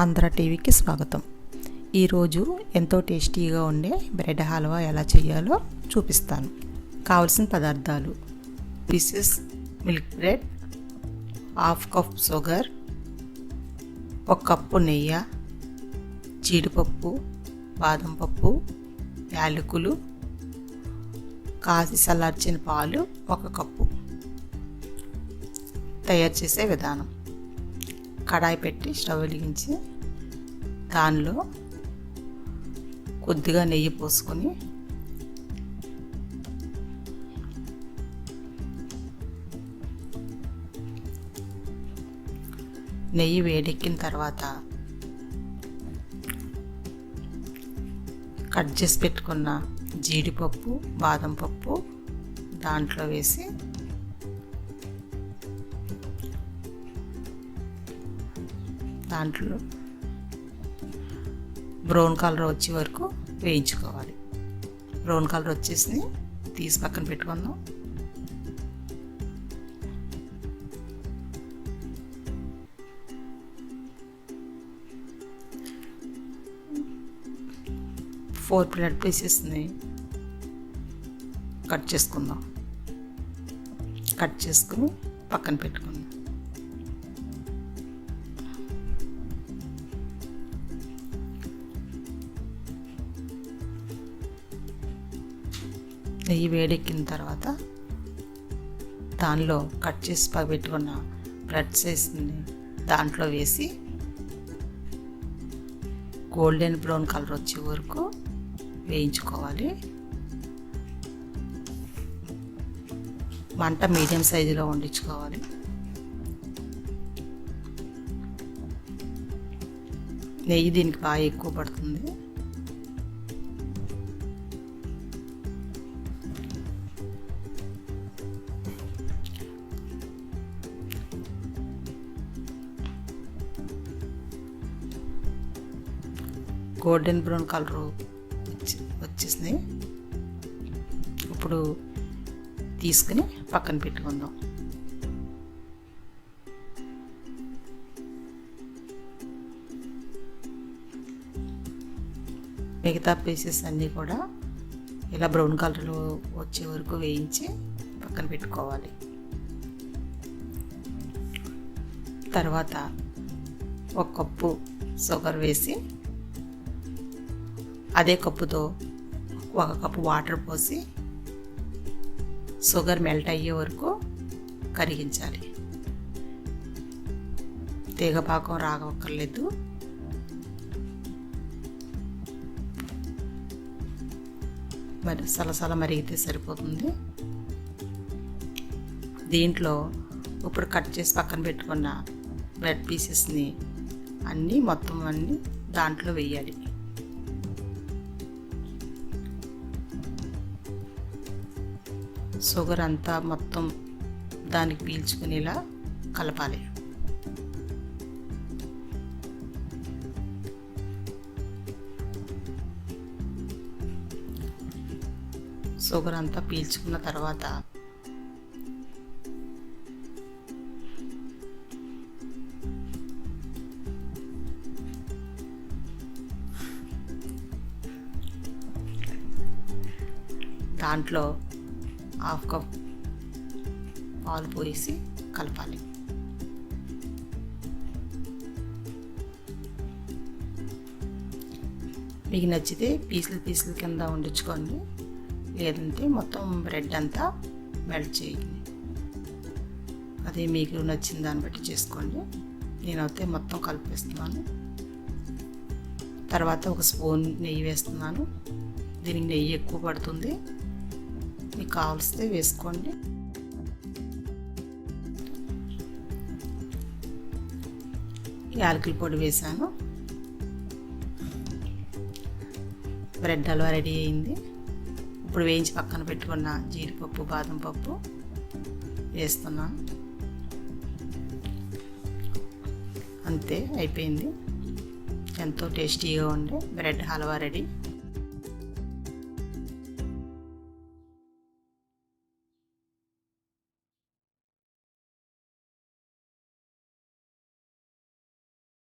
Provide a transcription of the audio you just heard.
ఆంధ్ర టీవీకి స్వాగతం. ఈరోజు ఎంతో టేస్టీగా ఉండే బ్రెడ్ హల్వా ఎలా చేయాలో చూపిస్తాను. కావలసిన పదార్థాలు: pieces milk bread, half cup sugar, 1 cup నెయ్యి, జీడిపప్పు, బాదం పప్పు, యాలకులు, కాసి చల్లార్చిన పాలు 1 కప్పు. తయారు చేసే విధానం: కడాయి పెట్టి స్టవ్ వెలిగించి దానిలో కొద్దిగా నెయ్యి పోసుకొని నెయ్యి వేడెక్కిన తర్వాత కట్ చేసి పెట్టుకున్న జీడిపప్పు, బాదం పప్పు దాంట్లో వేసి దాంట్లో బ్రౌన్ కలర్ వచ్చే వరకు వేయించుకోవాలి. బ్రౌన్ కలర్ వచ్చేసి తీసి పక్కన పెట్టుకుందాం. ఫోర్ బ్రెడ్ పీసెస్ని కట్ చేసుకుందాం. కట్ చేసుకుని పక్కన పెట్టుకుందాం. నెయ్యి వేడెక్కిన తర్వాత దానిలో కట్ చేసి పెట్టుకున్న బ్రెడ్ సైజ్ని దాంట్లో వేసి గోల్డెన్ బ్రౌన్ కలర్ వచ్చే వరకు వేయించుకోవాలి. మంట మీడియం సైజులో వండించుకోవాలి. నెయ్యి దీనికి బాగా ఎక్కువ పడుతుంది. గోల్డెన్ బ్రౌన్ కలర్ వచ్చేసినాయి. ఇప్పుడు తీసుకుని పక్కన పెట్టుకుందాం. మిగతా పీసెస్ అన్నీ కూడా ఇలా బ్రౌన్ కలర్ వచ్చే వరకు వేయించి పక్కన పెట్టుకోవాలి. తర్వాత 1 కప్పు షుగర్ వేసి అదే కప్పుతో 1 కప్పు వాటర్ పోసి షుగర్ మెల్ట్ అయ్యే వరకు కరిగించాలి. తీగపాకం రాగక్కర్లేదు. మరి సలసల మరిగితే సరిపోతుంది. దీంట్లో ఇప్పుడు కట్ చేసి పక్కన పెట్టుకున్న బ్రెడ్ పీసెస్ని మొత్తం అన్నీ దాంట్లో వేయాలి. షుగర్ అంతా మొత్తం దానికి పీల్చుకునేలా కలపాలి. షుగర్ అంతా పీల్చుకున్న తర్వాత దాంట్లో 1/2 కప్ పాలు పోసి కలపాలి. మీకు నచ్చితే పీసులు కింద వండించుకోండి, లేదంటే మొత్తం బ్రెడ్ అంతా మెల్ట్ చేయండి. అదే మీకు నచ్చిన దాన్ని బట్టి చేసుకోండి. నేనైతే మొత్తం కలిపేస్తున్నాను. తర్వాత 1 స్పూన్ నెయ్యి వేస్తున్నాను. దీనికి నెయ్యి ఎక్కువ పడుతుంది, మీకు కావాల్సితే వేసుకోండి. యాలకుల పొడి వేసాను. బ్రెడ్ హల్వా రెడీ అయింది. ఇప్పుడు వేయించి పక్కన పెట్టుకున్న జీడిపప్పు, బాదం పప్పు వేస్తున్నాను. అంతే, అయిపోయింది. ఎంతో టేస్టీగా ఉండే బ్రెడ్ హల్వా రెడీ.